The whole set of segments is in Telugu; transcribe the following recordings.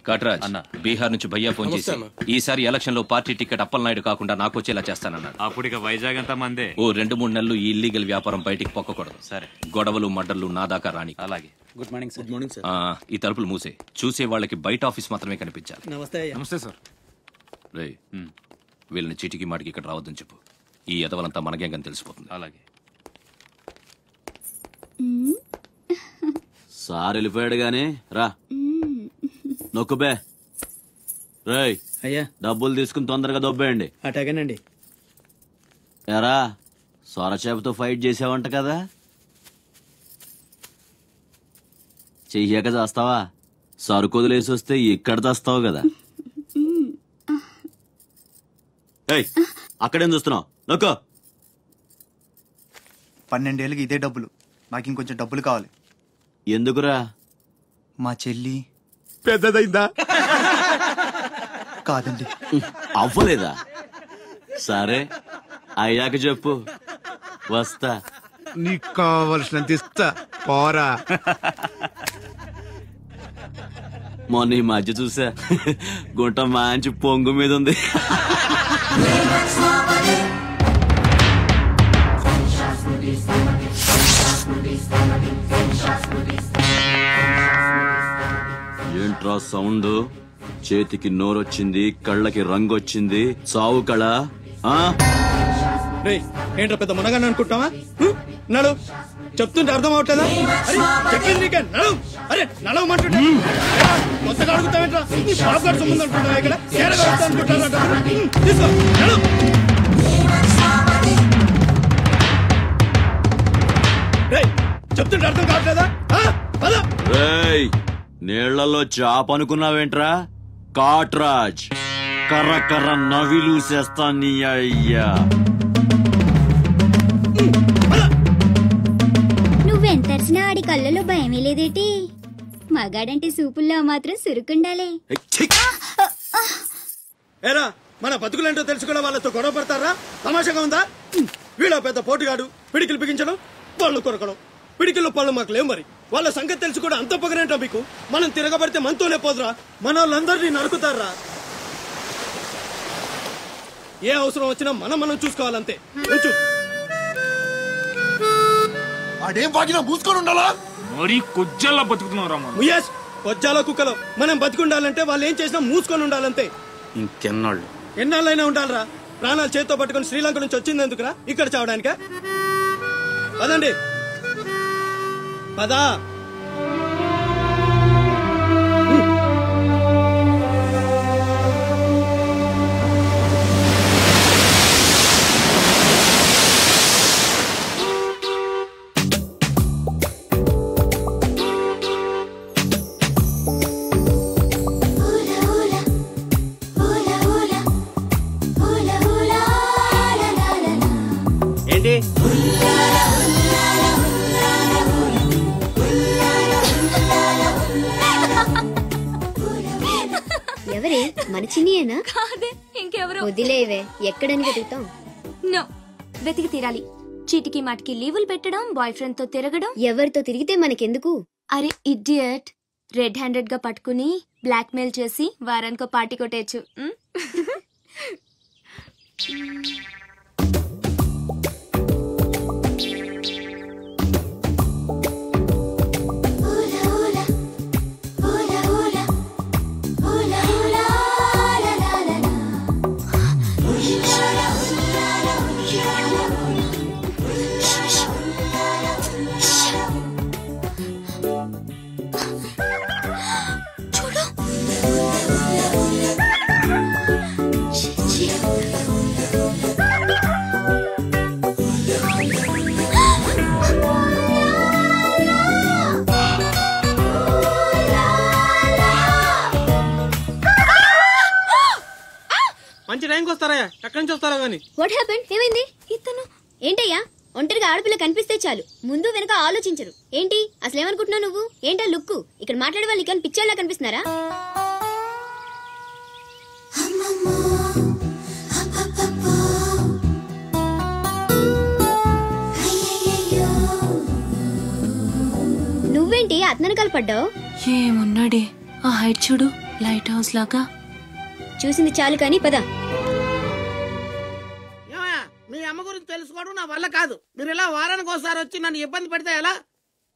కట్రాజ్ అన్న, బీహార్ నుంచి భయ్యా ఫోన్ చేసి ఈసారి ఎలక్షన్ లో పార్టీ టికెట్ అప్పలనాయుడు కాకుండా నాకు వచ్చేలా చేస్తానన్నాడు. అప్పుడు ఇక వైజాగ్ అంతా మందే. ఓ 2-3 నెలలు ఈ ఇల్లీగల్ వ్యాపారం బయటికి పొక్కకూడదు. సరే, గొడవలు మడ్డర్లు నా దాకా రాని. అలాగే. Good morning sir. Good morning sir. ఈ తలుపులు మూసే. చూసే వాళ్ళకి బయట ఆఫీస్ మాత్రమే కనిపించాలి. నమస్తే. నమస్తే సార్. రే, వీళ్ళని చీటికి మాటికి ఇక్కడ రావద్దని చెప్పు. ఈ ఎదవలంతా మనకేం తెలిసిపోతుంది. అలాగే. సార్ వెళ్ళిపోయాడు గాని రా నొక్కుబే. రేయ్ అయ్యా, డబ్బులు తీసుకుని తొందరగా దొబ్బేయండి. అటాగేనండి. ఎరా సొరచేపతో ఫైట్ చేసావంట కదా, చెయ్యాక చేస్తావా? సరుకుదులేసి వస్తే ఇక్కడ తెస్తావు కదా. ఏయ్ అక్కడేం చూస్తున్నావు? నొక్కో. 12 ఏళ్ళకి ఇదే డబ్బులు. నాకు ఇంకొంచెం డబ్బులు కావాలి. ఎందుకురా? మా చెల్లి పెద్దదైందా? కాదండి. అవ్వలేదా? సరే అయ్యాక చెప్పు, వస్తా. నీకు కావలసినంత ఇస్తా, పోరా. మొన్న ఈ మధ్య చూసా, గుంట మంచి పొంగు మీద ఉంది. ఏంట్రా సౌండ్? చేతికి నోరొచ్చింది, కళ్ళకి రంగొచ్చింది, చావు కళ. ఏంట్రా పెద్ద మునగాన్ని అనుకుంటావా? నడు, చెప్తుంటే అర్థం అవట్లేదా? చెప్పింది నీకే నడు. అరే నడవమంటుంటే కొత్తగా అడుగుతావేంట్రా? నీ పాపగాడు సంబంధం అనుకుంటావా? ఇక్కడ అనుకుంటారా? తీసుకో, నడు. చెప్తుంటే అర్థం కావట్లేదా? నీళ్లలో చాప అనుకున్నావేంట్రా? కాట్రాజ్ కర్ర కర్ర నవిలూసేస్తా నీ అయ్యా. నువ్వెంతర్చినా ఆడి కళ్ళలో భయమే లేదేటి? మగాడంటే సూపుల్లో మాత్రం సురుకుండాలే. ఏరా, మన బతుకులేంటో తెలుసుకున్న వాళ్ళతో గొడవ పడతారా? తమాషాగా ఉందా? వీళ్ళ పెద్ద పోటుగాడు, పిడికిలు బిగించడం, పళ్ళు కొరకడం. పిడికిల్లో పళ్ళు మాకు లేవు. మరి వాళ్ళ సంగతి తెలుసు కూడా అంత పొగరేంటో మీకు? మనం తిరగబడితే మనతోనే పోదురా? మన వాళ్ళందరినీ నరుకుతారా? ఏ అవసరం వచ్చినా మనం చూసుకోవాలంతే. అదేం బాగినా మూసుకొని ఉండాలా? మరి కొజ్జల్లా బతుకుతున్నారా? ముయేష్, కొజ్జాల కుక్కలో మనం బతికుండాలంటే వాళ్ళు ఏం చేసినా మూసుకొని ఉండాలంతే. ఇంకెన్నాళ్ళు? ఎన్నాళ్ళైనా ఉండాలరా? ప్రాణాలు చేతితో పట్టుకుని శ్రీలంక నుంచి వచ్చింది ఎందుకురా? ఇక్కడ చావడానికా? పదండి, పదా. ఏంటి ఎవరే? మన చిన్నియేనా? కాదే, ఇంకెవరు. వదిలేవే, ఎక్కడని వెతుకుతాం? నో, వెతికి తీరాలి. చీటికి మాటికి లీవులు పెట్టడం, బాయ్ ఫ్రెండ్ తో తిరగడం. ఎవరితో తిరిగితే మనకెందుకు? అరే ఇడియట్, రెడ్ హ్యాండెడ్ గా పట్టుకుని బ్లాక్ మెయిల్ చేసి వారానికో పార్టీ కొట్టేయచ్చు. మంచి టైంకి వస్తారా? ఎక్కడి నుంచి వస్తారా గానీ? What happened? ఏమైంది? ఇతను ఏంటయ్యా? ఒంటరిగా ఆడపిల్ల కనిపిస్తే చాలు ముందు వెనక ఆలోచించరు. ఏంటి అసలు ఏమనుకుంటున్నావు నువ్వు? ఏంటా లుక్కు? ఇక్కడ మాట్లాడే వాళ్ళు ఇక్కడ పిచ్చోళ్ళ కనిపిస్తున్నారా? ఏంటి అతనకాలు పడ్డావు? ఏమున్నాడే ఆ హైట్ చూడు, లైట్ హౌస్ లాగా. చూసింది చాలు కానీ పద. మీ అమ్మ గురించి తెలుసుకోవడం నా వల్ల కాదు. మీరు ఇలా వారానికి ఒకసారి వచ్చి నన్ను ఇబ్బంది పెడితే ఎలా?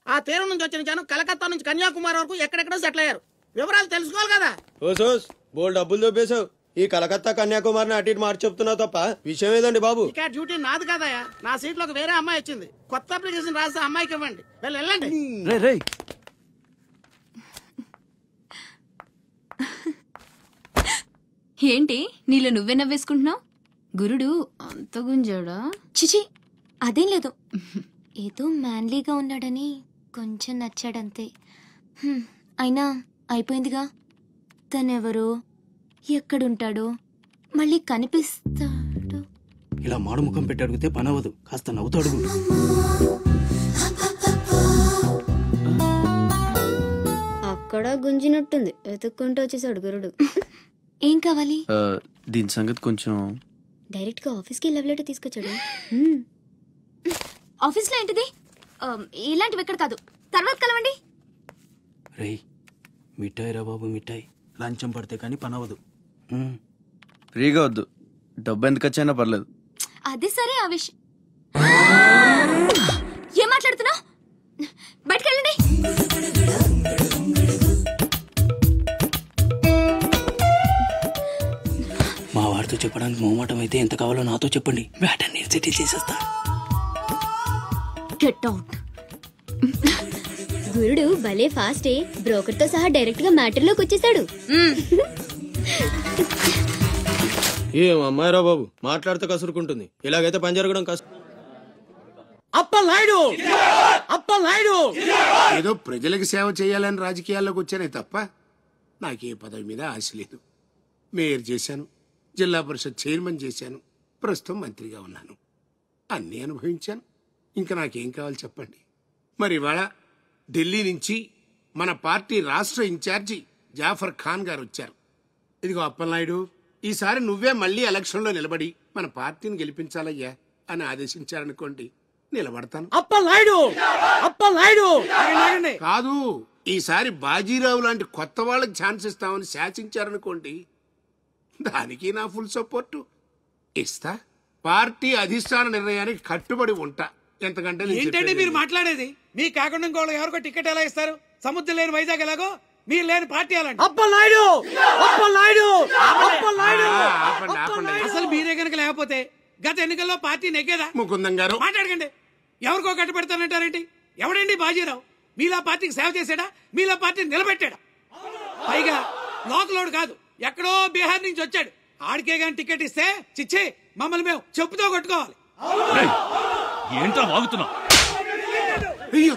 ఆ తీరం నుంచి వచ్చిన జనం కలకత్తా నుంచి కన్యాకుమారి వరకు ఎక్కడెక్కడో సెటిల్ అయ్యారు. వివరాలు తెలుసుకోవాలి కదా. ఓసోస్ బోల్ డబ్బులు దొబ్బేశావు. ఈ కలకత్తా కన్యాకుమారిని అటు ఇటు మార్చి చెప్తున్నావు తప్ప విషయం ఏదండి బాబు? ఇక డ్యూటీ నాది కదయా. నా సీట్ లోకి వేరే అమ్మాయి వచ్చింది. కొత్త అప్లికేషన్ రాస్తే అమ్మాయికి ఇవ్వండి. వెళ్ళండి. ఏంటి నీలో నువ్వే నవ్వేసుకుంటున్నావు? గురుడు అంత గుంజాడా? చిచి అదేం లేదు, ఏదో మ్యాన్లీగా ఉన్నాడని కొంచెం నచ్చాడంతే. అయినా అయిపోయిందిగా. తనెవరో, ఎక్కడుంటాడో, మళ్ళీ కనిపిస్తాడు. ఇలా మాడు ముఖం పెట్టి అడిగితే పని అవ్వదు. కాస్త నవ్వుతూ అడుగు. అక్కడ గుంజినట్టుంది. వెతుక్కుంటూ వచ్చేసాడు గురుడు. ఏం కావాలి? దీని సంగతి కొంచెం. డైరెక్ట్ గా ఆఫీస్కి లవ్ లెటర్ తీసుకొచ్చాడు. ఆఫీస్లో ఏంటిది? ఇలాంటివి ఎక్కడ కాదు, తర్వాత కలవండి. రేయ్ మిఠాయి రా బాబు, మిఠాయి. లంచం పడితే కానీ పని అవ్వదు. ఫ్రీగా వద్దు, డబ్బు ఎందుకు వచ్చైనా పర్లేదు. అదే సరే ఆ విషయం. ఏం మాట్లాడుతున్నావు? బయటకెళ్ళండి. మా వారితో చెప్పడానికి మొహమాటం అయితే ఎంత కావాలో నాతో చెప్పండి. వేటని సెటిల్ చేసేస్తా. Get out. గురుడు భలే ఫాస్టే. బ్రోకర్ తో సహా డైరెక్ట్ గా మ్యాటర్ లోకి వచ్చేసాడు. ఏం అమ్మాయి రా బాబు, మాట్లాడితే కసురుకుంటుంది. ఇలాగైతే పని జరగడం కష్టం. అప్పలనాయుడు, అప్పలనాయుడు. ఏదో ప్రజలకు సేవ చేయాలని రాజకీయాల్లోకి వచ్చానే తప్ప నాకే పదవి మీద ఆశ లేదు. మేయర్ చేశాను, జిల్లా పరిషత్ చైర్మన్ చేశాను, ప్రస్తుతం మంత్రిగా ఉన్నాను. అన్నీ అనుభవించాను. ఇంకా నాకేం కావాలి చెప్పండి. మరి ఇవాళ ఢిల్లీ నుంచి మన పార్టీ రాష్ట్ర ఇన్ఛార్జి జాఫర్ ఖాన్ గారు వచ్చారు. ఇదిగో అప్పలనాయుడు, ఈసారి నువ్వే మళ్ళీ ఎలక్షన్లో నిలబడి మన పార్టీని గెలిపించాలయ్యా అని ఆదేశించారనుకోండి, నిలబడతాను. అప్పలనాయుడు, అప్పలనాయుడు. కాదు, ఈసారి బాజీరావు లాంటి కొత్త వాళ్ళకి ఛాన్స్ ఇస్తామని శాసించారనుకోండి, దానికి నా ఫుల్ సపోర్టు ఇస్తా. పార్టీ అధిష్టాన నిర్ణయానికి కట్టుబడి ఉంటా. ఎంతకంటే ఏంటండి మీరు మాట్లాడేది? మీ కాకుండా ఇంకోళ్ళు ఎవరికో టికెట్ ఎలా ఇస్తారు? సముద్రం లేని వైజాగ్ ఎలాగో మీరు లేని పార్టీ అలాంటి. అప్పలనాయుడు, అప్పలనాయుడు, అప్పలనాయుడు. అసలు మీరే కనుక లేకపోతే గత ఎన్నికల్లో పార్టీ నెగ్గేదా? ముకుందం గారు మాట్లాడకండి. ఎవరికో కట్టుబెడతానంటారేంటి? ఎవడండి బాజీరావు? మీలా పార్టీకి సేవ చేశాడా? మీలా పార్టీని నిలబెట్టాడా? పైగా లోకలోడు కాదు, ఎక్కడో బీహార్ నుంచి వచ్చాడు. ఆడికే గాని టికెట్ ఇస్తే చిచ్చే మమ్మల్ని మేము చెప్పుతో కొట్టుకోవాలి. ఏంట్రా వాగుతున్నావు? అయ్యో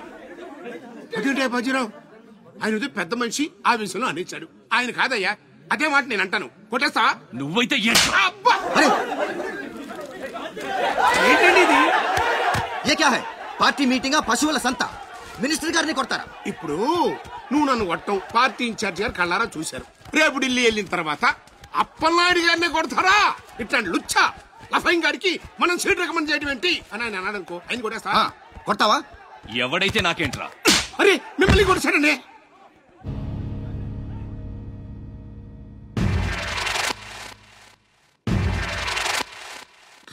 అదేంటే బాజీరావు, ఆయన పెద్ద మనిషి ఆ విషయంలో అనేచ్చాడు. ఆయన కాదయ్యా, అదే మాట నేను అంటాను. కొట్టేస్తా. నువ్వైతే ఏంటండి ఇది? ये क्या है? పార్టీ మీటింగ్ పశువుల సంత. మినిస్టర్ గారిని కొడతారా? ఇప్పుడు నువ్వు నన్ను కొట్టం పార్టీ ఇన్ఛార్జ్ గారు కళ్ళారా చూశారు. రేపు ఢిల్లీ వెళ్ళిన తర్వాత అప్పలనాయుడు గారిని కొడతారా? ఇట్లాంటి లుచ్చా లఫైన్ గారికి మనం సీట్ రికమెండ్ చేయడం ఏంటి అని ఆయన అన్నాడు అనుకో, ఆయన కొట్టేస్తా. కొడతావా? ఎవడైతే నాకేంట్రా? అరే మిమ్మల్ని కొట్టాడండి.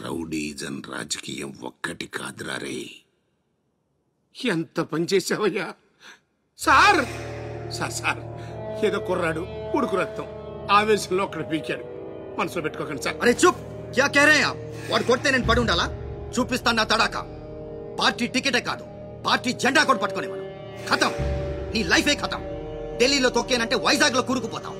రౌడీజన్ రాజకీయం ఒక్కటి కాదురా రే. ఎంత పనిచేసావయ్యా సార్. సార్ సార్ ఏదో కుర్రాడు, ఉడుకు రక్తం, ఆవేశంలో ఒక్కడ పీకాడు. మనసులో పెట్టుకోకండి సార్. అరే చూప్, క్యా కహ రహే ఆప్? వాడు కొడితే నేను పడి ఉండాలా? చూపిస్తాను నా తడాక. పార్టీ టికెటే కాదు, పార్టీ జెండా కూడా పట్టుకునేవాడు. ఖతం, నీ లైఫే ఖతం. ఢిల్లీలో తొక్కేనంటే వైజాగ్ లో కూరుకుపోతాం.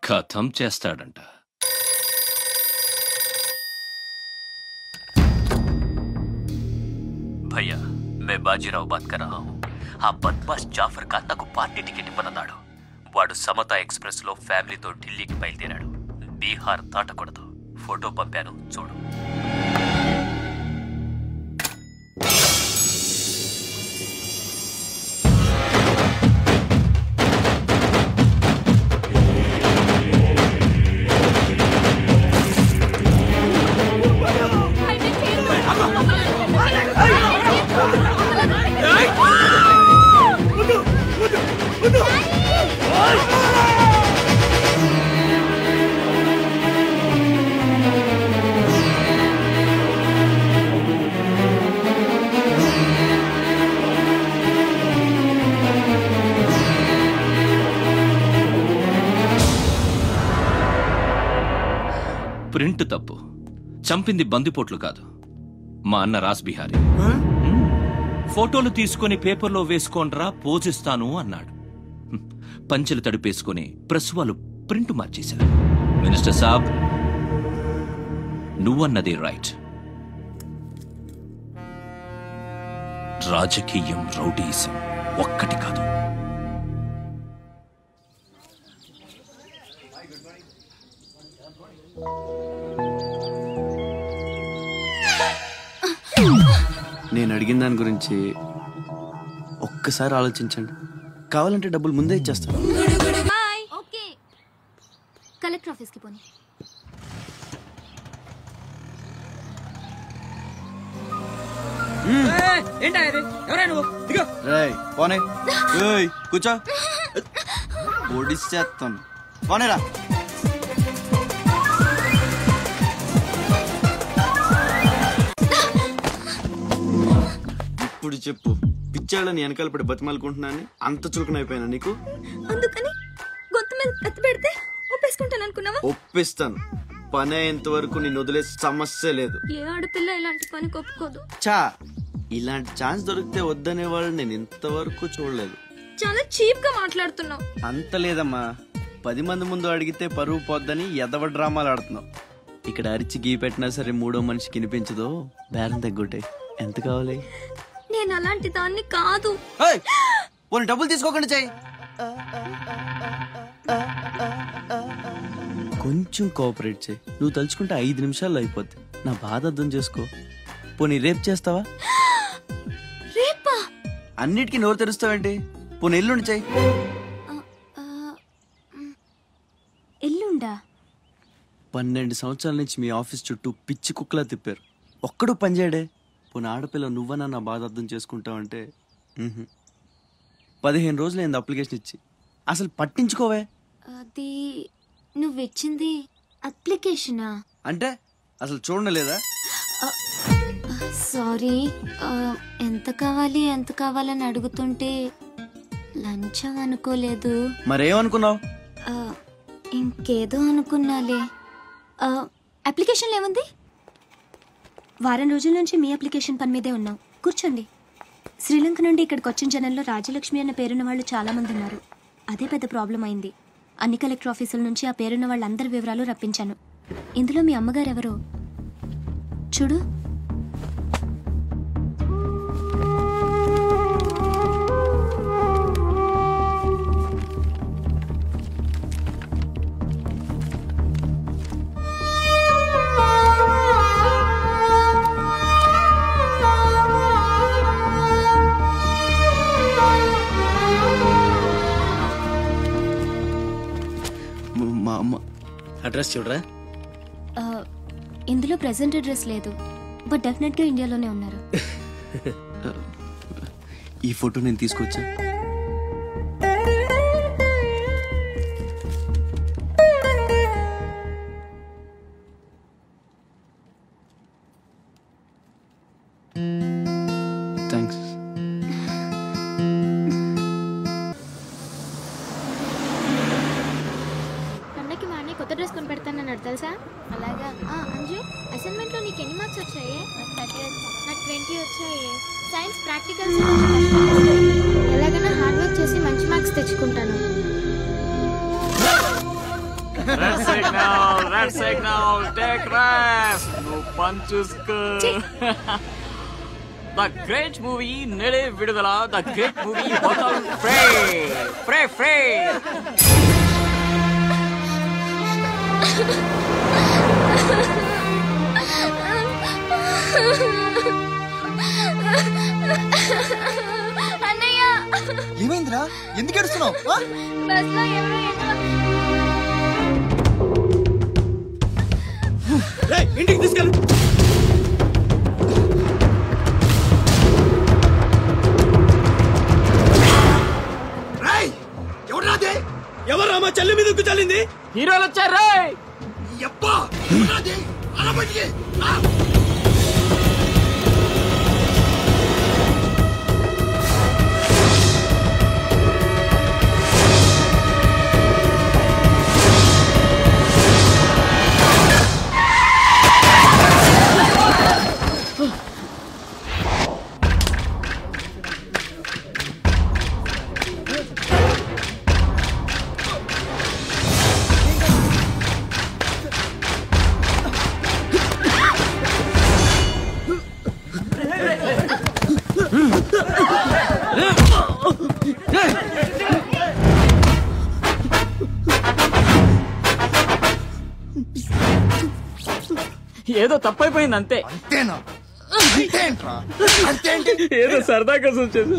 ఖతం చేస్తాడంట. भैया मैं बाजीराव बात कर रहा हूँ. ఆ బద్మాష్ జాఫర్ ఖాన్ నాకు పార్టీ టికెట్ ఇవ్వనన్నాడు. వాడు సమతా ఎక్స్ప్రెస్ లో ఫ్యామిలీతో ఢిల్లీకి బయలుదేరాడు. బీహార్ దాటకూడదు. ఫోటో పంపాను చూడు. ప్రింట్ తప్పు. చంపింది బందిపోట్లు కాదు, మా అన్న రాస్ బిహారీ. ఫోటోలు తీసుకుని పేపర్లో వేసుకోండ్రా పోజిస్తాను అన్నాడు. పంచెలు తడిపేసుకుని ప్రెస్ వాళ్ళు ప్రింట్ మార్చేశారు. మినిస్టర్ సాబ్, నువ్వన్నది రైట్. రాజకీయం, రౌడీయిజం ఒక్కటి కాదు. నేను అడిగిన దాని గురించి ఒక్కసారి ఆలోచించండి. కావాలంటే డబ్బులు ముందే ఇచ్చేస్తాను. ఓకే, కలెక్టర్ ఆఫీస్కి పోనీ. పోనే కూర్చో, ఓడిచ్చేస్తాను. పోనేరా. ఇప్పుడు చెప్పు, పిచ్చాళ్ళని వెనకాల పడి బతిమాలుకుంటున్నాను, అంత చులకనైపోయినా నీకు? అందుకని గొంతు మీద ఎత్తి పెడితే ఒప్పేసుకుంటాను అనుకున్నావా? ఒప్పిస్తాను. పని అయ్యేంత వరకు నేను వదిలే సమస్య లేదు. ఏ ఆడపిల్ల ఇలాంటి పని ఒప్పుకోదు. చా, ఇలాంటి ఛాన్స్ దొరికితే వద్దనే వాళ్ళు నేను ఇంతవరకు చూడలేదు. చాలా చీప్ గా మాట్లాడుతున్నావు. అంత లేదమ్మా, 10 మంది ముందు అడిగితే పరువు పోద్దని ఎదవ డ్రామాలు ఆడుతున్నావు. ఇక్కడ అరిచి గీ పెట్టినా సరే మూడో మనిషికి వినిపించదో, బేరం తగ్గొట్టే. ఎంత కావాలి? నేను అలాంటి దాన్ని కాదు. పోనీ డబ్బులు తీసుకోకుండా చెయ్యి. కొంచెం కోఆపరేట్ చేయి. నువ్వు తలుచుకుంటే 5 నిమిషాల్లో అయిపోద్ది. నా బాధ అర్థం చేసుకో. పోనీ రేపు చేస్తావా? రేపా? అన్నిటికీ నోరు తెరుస్తావేంటి? పోనీ ఎల్లుండి చెయ్యి. ఎల్లుండా? 12 సంవత్సరాల నుంచి మీ ఆఫీస్ చుట్టూ పిచ్చి కుక్కలా తిప్పారు, ఒక్కడూ పనిచేయడే. పోనీ ఆడపిల్ల నువ్వన్నా నా బాధ అర్థం చేసుకుంటావంటే 15 రోజులు అయింది అప్లికేషన్ ఇచ్చి, అసలు పట్టించుకోవే. అది నువ్విచ్చింది అప్లికేషనా? అంటే అసలు చూడలేదా? సారీ, ఎంత కావాలని అడుగుతుంటే లంచం అనుకోలేదు. మరేమనుకున్నావు? ఇంకేదో అనుకున్నాలే. అప్లికేషన్లో ఏముంది? వారం రోజుల నుంచి మీ అప్లికేషన్ పని మీదే ఉన్నాం. కూర్చోండి. శ్రీలంక నుండి ఇక్కడికి వచ్చిన జనంలో రాజలక్ష్మి అన్న పేరున్న వాళ్ళు చాలా మంది ఉన్నారు. అదే పెద్ద ప్రాబ్లం అయింది. అన్ని కలెక్టర్ ఆఫీసుల నుంచి ఆ పేరున్న వాళ్ళందరి వివరాలు రప్పించాను. ఇందులో మీ అమ్మగారు ఎవరో చూడు. అడ్రస్ చూడరా. ఇందులో ప్రెసెంట్ అడ్రస్ లేదు, బట్ డెఫినెట్ గా ఇండియాలోనే ఉన్నారు. ఈ ఫోటో నేను తీసుకొచ్చా. థ్యాంక్స్. పండక్కి మా అన్నయ్య కొత్త డ్రెస్ కొని పెడతానన్నాడు తెలుసా? అలాగా. అంజు, అసైన్మెంట్ లో నీకు ఎన్ని మార్క్స్ వచ్చాయి? నాకు 20 వచ్చాయి. సైన్స్ ప్రాక్టికల్స్ ఎలాగైనా హార్డ్ వర్క్ చేసి మంచి మార్క్స్ తెచ్చుకుంటాను. Red signal, take rest. No punches. The great movie Nede Vidudala, the great movie Hotel Frey. అన్నయ్య, ఏమైందిరా? ఎందుకు ఏడుస్తున్నావు? బస్లో ఎవరో ఇంటికి తీసుకెళ్ళు. ఎవరా మా చెల్లి మీద చల్లింది? హీరోలు వచ్చారు. ఏదో తప్పైపోయింది అంతే. అంతేనా? ఏదో సరదా కోసం చేసి.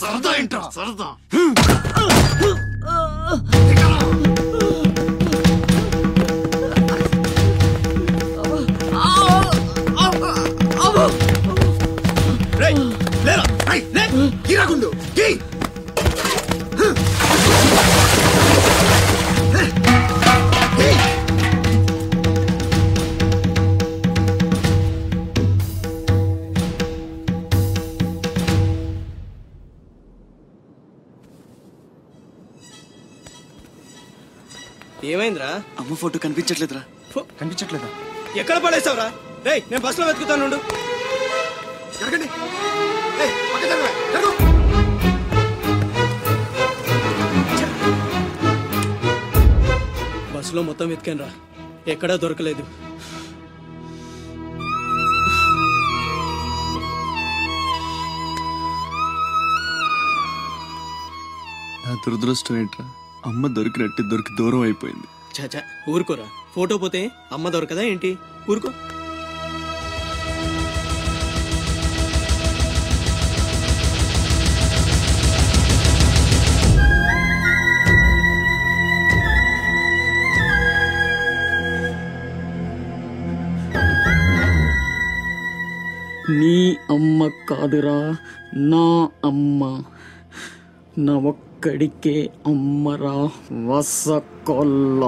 సరదా ఏంట్రా సరదా? ఏమైందిరా? అమ్మ ఫోటో కనిపించట్లేదురా. కనిపించట్లేదా? ఎక్కడ పడేసావురా? రేయ్ నేను బస్సులో వెతుకుతాను. బస్సులో మొత్తం వెతికాను రా, ఎక్కడా దొరకలేదు. నా దురదృష్టం ఏంట్రా, అమ్మ దొరికి దూరం అయిపోయింది. చాచా ఊరుకోరా, ఫోటో పోతే అమ్మ దొరకదా ఏంటి? ఊరుకో. నీ అమ్మ కాదురా, నా అమ్మ. నా ఒక్కడికే అమ్మరా వసకొల్ల.